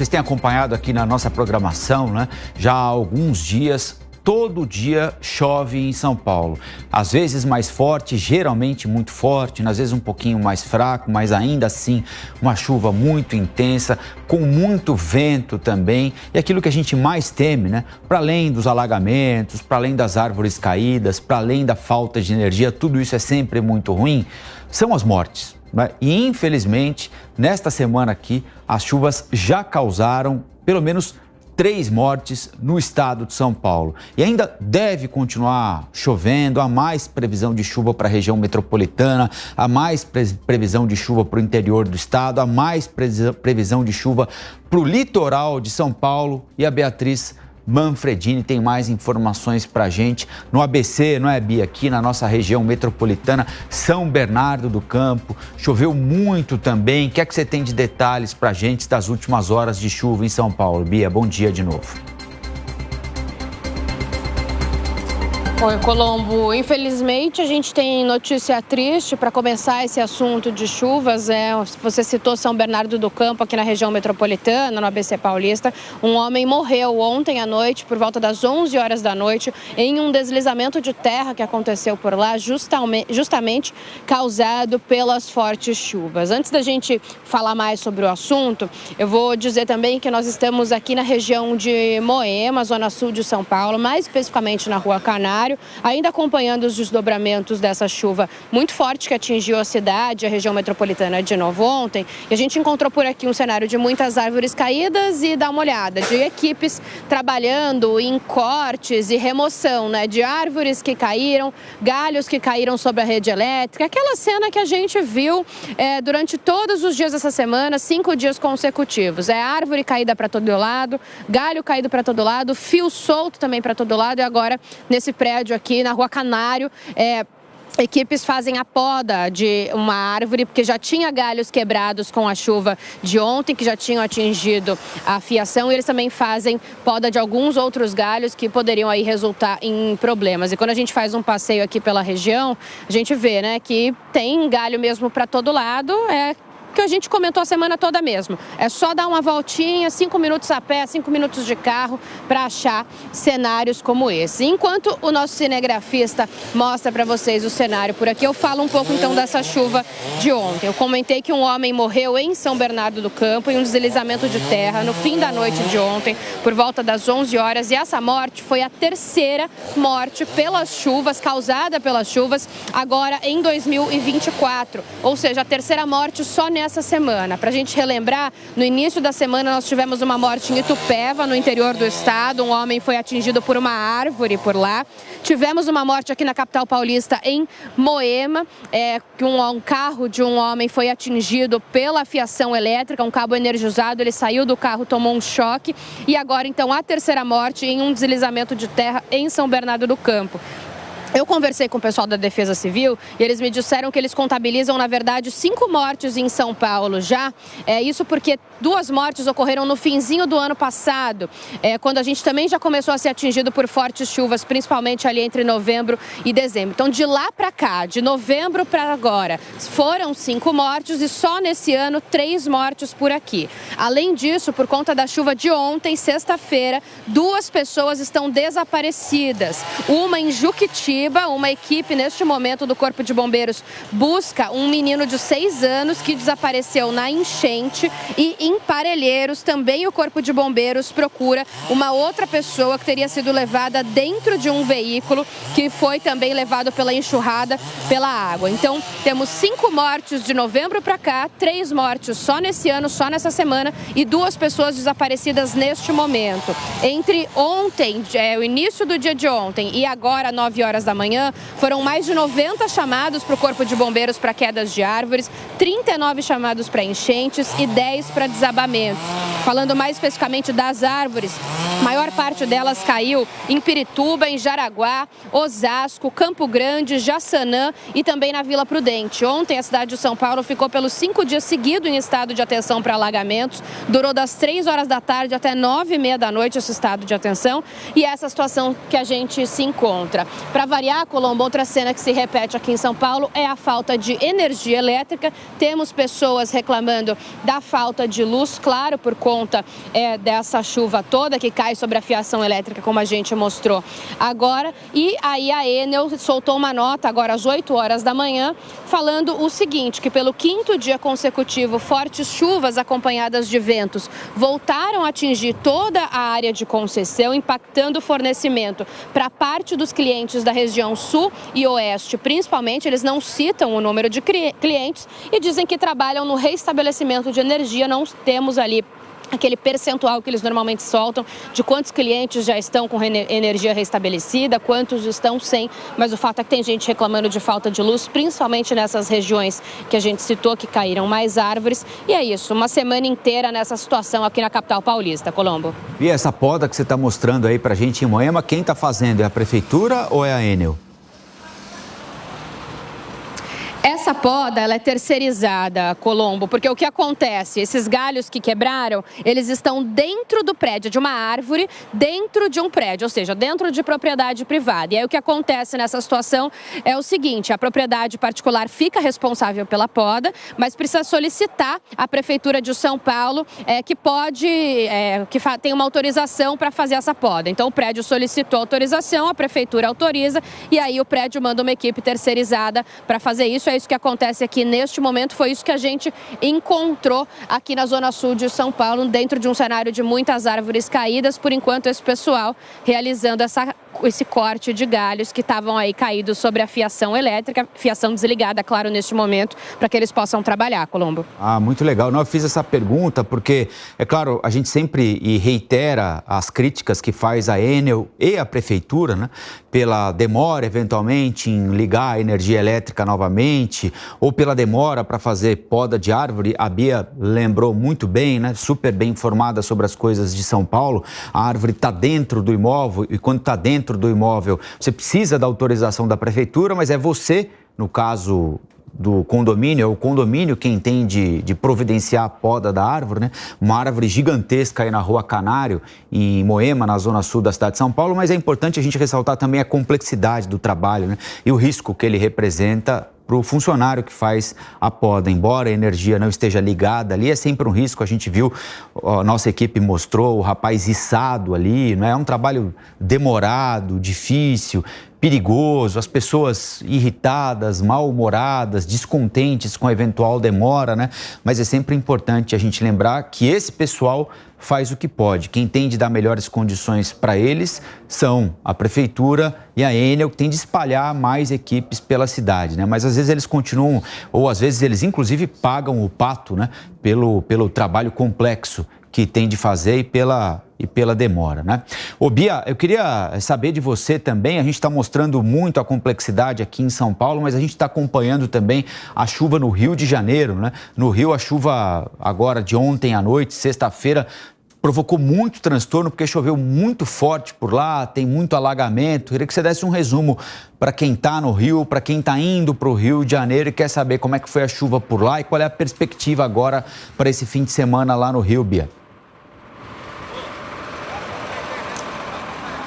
vocês têm acompanhado aqui na nossa programação, né? Já há alguns dias, todo dia chove em São Paulo. Às vezes mais forte, geralmente muito forte, às vezes um pouquinho mais fraco, mas ainda assim uma chuva muito intensa, com muito vento também. E aquilo que a gente mais teme, né? Para além dos alagamentos, para além das árvores caídas, para além da falta de energia, tudo isso é sempre muito ruim, são as mortes. E infelizmente, nesta semana aqui, as chuvas já causaram pelo menos 3 mortes no estado de São Paulo. E ainda deve continuar chovendo, há mais previsão de chuva para a região metropolitana, há mais previsão de chuva para o interior do estado, há mais previsão de chuva para o litoral de São Paulo. E a Beatriz Manfredini tem mais informações para a gente no ABC, não é, Bia? Aqui na nossa região metropolitana, São Bernardo do Campo, choveu muito também. O que é que você tem de detalhes para a gente das últimas horas de chuva em São Paulo? Bia, bom dia de novo. Oi, Colombo. Infelizmente, a gente tem notícia triste para começar esse assunto de chuvas. Você citou São Bernardo do Campo, aqui na região metropolitana, no ABC Paulista. Um homem morreu ontem à noite, por volta das 11 horas da noite, em um deslizamento de terra que aconteceu por lá, justamente causado pelas fortes chuvas. Antes da gente falar mais sobre o assunto, eu vou dizer também que nós estamos aqui na região de Moema, zona sul de São Paulo, mais especificamente na Rua Canário, ainda acompanhando os desdobramentos dessa chuva muito forte que atingiu a cidade, a região metropolitana de novo ontem. E a gente encontrou por aqui um cenário de muitas árvores caídas e dá uma olhada de equipes trabalhando em cortes e remoção, né, de árvores que caíram, galhos que caíram sobre a rede elétrica, aquela cena que a gente viu durante todos os dias dessa semana, 5 dias consecutivos. Árvore caída para todo lado, galho caído para todo lado, fio solto também para todo lado. E agora, nesse prédio aqui na Rua Canário, equipes fazem a poda de uma árvore, porque já tinha galhos quebrados com a chuva de ontem, que já tinham atingido a fiação, e eles também fazem poda de alguns outros galhos que poderiam aí resultar em problemas. E quando a gente faz um passeio aqui pela região, a gente vê, né, que tem galho mesmo para todo lado, que a gente comentou a semana toda mesmo. É só dar uma voltinha, 5 minutos a pé, 5 minutos de carro, para achar cenários como esse. Enquanto o nosso cinegrafista mostra para vocês o cenário por aqui, eu falo um pouco então dessa chuva de ontem. Eu comentei que um homem morreu em São Bernardo do Campo em um deslizamento de terra no fim da noite de ontem, por volta das 11 horas, e essa morte foi a 3ª morte pelas chuvas, causada pelas chuvas, agora em 2024. Ou seja, a 3ª morte só nessa semana. Para a gente relembrar, no início da semana nós tivemos uma morte em Itupeva, no interior do estado. Um homem foi atingido por uma árvore por lá. Tivemos uma morte aqui na capital paulista, em Moema, que um carro de um homem foi atingido pela fiação elétrica, um cabo energizado. Ele saiu do carro, tomou um choque. E agora, então, a 3ª morte em um deslizamento de terra em São Bernardo do Campo. Eu conversei com o pessoal da Defesa Civil e eles me disseram que eles contabilizam, na verdade, 5 mortes em São Paulo já. Isso porque 2 mortes ocorreram no finzinho do ano passado, quando a gente também já começou a ser atingido por fortes chuvas, principalmente ali entre novembro e dezembro. Então, de lá para cá, de novembro para agora, foram 5 mortes e só nesse ano 3 mortes por aqui. Além disso, por conta da chuva de ontem, sexta-feira, 2 pessoas estão desaparecidas. Uma em Juquiti. Uma equipe, neste momento, do Corpo de Bombeiros busca um menino de 6 anos que desapareceu na enchente, e em Parelheiros também o Corpo de Bombeiros procura uma outra pessoa que teria sido levada dentro de um veículo que foi também levado pela enxurrada, pela água. Então, temos 5 mortes de novembro para cá, 3 mortes só nesse ano, só nessa semana, e 2 pessoas desaparecidas neste momento. Entre ontem, o início do dia de ontem, e agora, 9 horas da manhã, foram mais de 90 chamados para o Corpo de Bombeiros para quedas de árvores, 39 chamados para enchentes e 10 para desabamentos. Falando mais especificamente das árvores A maior parte delas caiu em Pirituba, em Jaraguá, Osasco, Campo Grande, Jaçanã e também na Vila Prudente. Ontem a cidade de São Paulo ficou pelos 5 dias seguidos em estado de atenção para alagamentos. Durou das 3 horas da tarde até 9h30 da noite esse estado de atenção e essa situação que a gente se encontra. Para variar, Colombo, outra cena que se repete aqui em São Paulo é a falta de energia elétrica. Temos pessoas reclamando da falta de luz, claro, por conta dessa chuva toda que cai sobre a fiação elétrica, como a gente mostrou agora. E aí a Enel soltou uma nota agora às 8 horas da manhã, falando o seguinte, que pelo 5º dia consecutivo, fortes chuvas acompanhadas de ventos voltaram a atingir toda a área de concessão, impactando o fornecimento para parte dos clientes da região sul e oeste, principalmente. Eles não citam o número de clientes e dizem que trabalham no reestabelecimento de energia. Não temos ali aquele percentual que eles normalmente soltam de quantos clientes já estão com energia restabelecida, quantos estão sem, mas o fato é que tem gente reclamando de falta de luz, principalmente nessas regiões que a gente citou, que caíram mais árvores. E é isso, uma semana inteira nessa situação aqui na capital paulista, Colombo. E essa poda que você está mostrando aí pra gente em Moema, quem está fazendo? É a prefeitura ou é a Enel? Essa poda, ela é terceirizada, Colombo, porque o que acontece? Esses galhos que quebraram, eles estão dentro do prédio, de uma árvore, dentro de um prédio, ou seja, dentro de propriedade privada. E aí o que acontece nessa situação é o seguinte, a propriedade particular fica responsável pela poda, mas precisa solicitar à Prefeitura de São Paulo que tem uma autorização para fazer essa poda. Então o prédio solicitou autorização, a Prefeitura autoriza e aí o prédio manda uma equipe terceirizada para fazer isso. É isso que acontece aqui neste momento, foi isso que a gente encontrou aqui na Zona Sul de São Paulo, dentro de um cenário de muitas árvores caídas. Por enquanto, esse pessoal realizando esse corte de galhos que estavam aí caídos sobre a fiação elétrica, fiação desligada, claro, neste momento, para que eles possam trabalhar, Colombo. Ah, muito legal. Não, eu fiz essa pergunta porque, é claro, a gente sempre reitera as críticas que faz a Enel e a Prefeitura, né, pela demora, eventualmente, em ligar a energia elétrica novamente, ou pela demora para fazer poda de árvore. A Bia lembrou muito bem, né, super bem informada sobre as coisas de São Paulo. A árvore está dentro do imóvel e quando está dentro do imóvel, você precisa da autorização da Prefeitura, mas é você, no caso do condomínio, é o condomínio quem tem de providenciar a poda da árvore, né? Uma árvore gigantesca aí na Rua Canário, em Moema, na zona sul da cidade de São Paulo, mas é importante a gente ressaltar também a complexidade do trabalho, né? E o risco que ele representa para o funcionário que faz a poda. Embora a energia não esteja ligada ali, é sempre um risco. A gente viu, a nossa equipe mostrou o rapaz içado ali, não é? É um trabalho demorado, difícil, perigoso, as pessoas irritadas, mal-humoradas, descontentes com a eventual demora, né? Mas é sempre importante a gente lembrar que esse pessoal faz o que pode. Quem tem de dar melhores condições para eles são a Prefeitura e a Enel, que tem de espalhar mais equipes pela cidade, né? Mas às vezes eles continuam, ou às vezes eles inclusive pagam o pato, né? Pelo trabalho complexo que tem de fazer e pela demora, né? Ô Bia, eu queria saber de você também, a gente está mostrando muito a complexidade aqui em São Paulo, mas a gente está acompanhando também a chuva no Rio de Janeiro, né? No Rio, a chuva agora de ontem à noite, sexta-feira, provocou muito transtorno porque choveu muito forte por lá, tem muito alagamento. Queria que você desse um resumo para quem está no Rio, para quem está indo para o Rio de Janeiro e quer saber como é que foi a chuva por lá e qual é a perspectiva agora para esse fim de semana lá no Rio, Bia.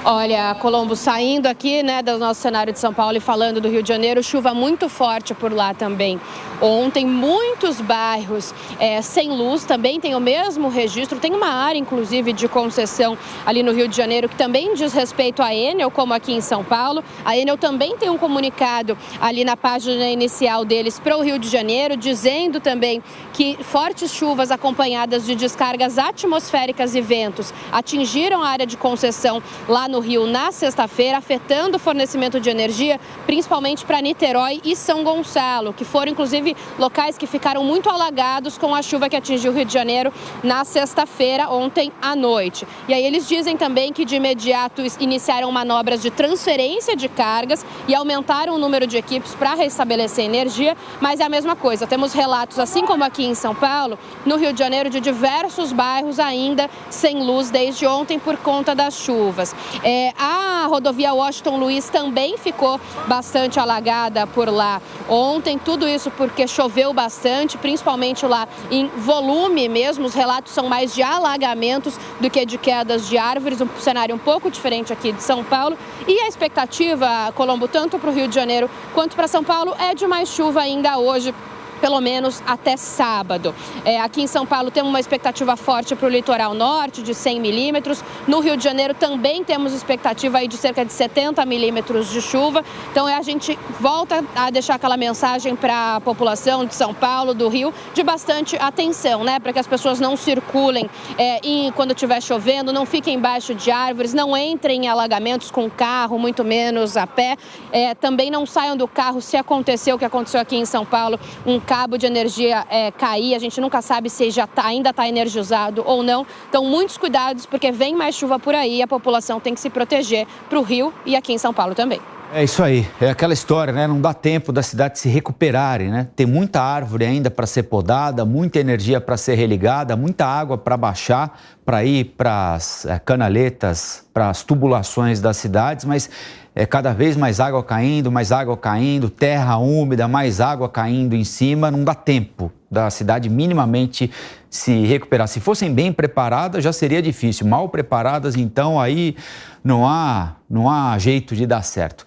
Olha, Colombo, saindo aqui, né, do nosso cenário de São Paulo e falando do Rio de Janeiro, chuva muito forte por lá também. Ontem, muitos bairros sem luz, também tem o mesmo registro, tem uma área, inclusive, de concessão ali no Rio de Janeiro, que também diz respeito à Enel, como aqui em São Paulo. A Enel também tem um comunicado ali na página inicial deles para o Rio de Janeiro, dizendo também que fortes chuvas acompanhadas de descargas atmosféricas e ventos atingiram a área de concessão lá no no Rio na sexta-feira, afetando o fornecimento de energia, principalmente para Niterói e São Gonçalo, que foram, inclusive, locais que ficaram muito alagados com a chuva que atingiu o Rio de Janeiro na sexta-feira, ontem à noite. E aí eles dizem também que, de imediato, iniciaram manobras de transferência de cargas e aumentaram o número de equipes para restabelecer energia, mas é a mesma coisa. Temos relatos, assim como aqui em São Paulo, no Rio de Janeiro, de diversos bairros ainda sem luz desde ontem por conta das chuvas. A rodovia Washington Luiz também ficou bastante alagada por lá ontem, tudo isso porque choveu bastante, principalmente lá em volume mesmo. Os relatos são mais de alagamentos do que de quedas de árvores, um cenário um pouco diferente aqui de São Paulo. E a expectativa, Colombo, tanto para o Rio de Janeiro quanto para São Paulo, é de mais chuva ainda hoje, pelo menos até sábado. Aqui em São Paulo temos uma expectativa forte para o litoral norte, de 100 milímetros. No Rio de Janeiro também temos expectativa aí de cerca de 70 milímetros de chuva. Então a gente volta a deixar aquela mensagem para a população de São Paulo, do Rio, de bastante atenção, né? Para que as pessoas não circulem quando estiver chovendo, não fiquem embaixo de árvores, não entrem em alagamentos com carro, muito menos a pé. Também não saiam do carro se acontecer o que aconteceu aqui em São Paulo, um cabo de energia cair, a gente nunca sabe se ainda está energizado ou não. Então, muitos cuidados, porque vem mais chuva por aí e a população tem que se proteger para o Rio e aqui em São Paulo também. É isso aí, é aquela história, né? Não dá tempo das cidades se recuperarem, né? Tem muita árvore ainda para ser podada, muita energia para ser religada, muita água para baixar, para ir para as canaletas, para as tubulações das cidades, mas cada vez mais água caindo, terra úmida, mais água caindo em cima, não dá tempo da cidade minimamente se recuperar. Se fossem bem preparadas, já seria difícil. Mal preparadas, então, aí não há jeito de dar certo.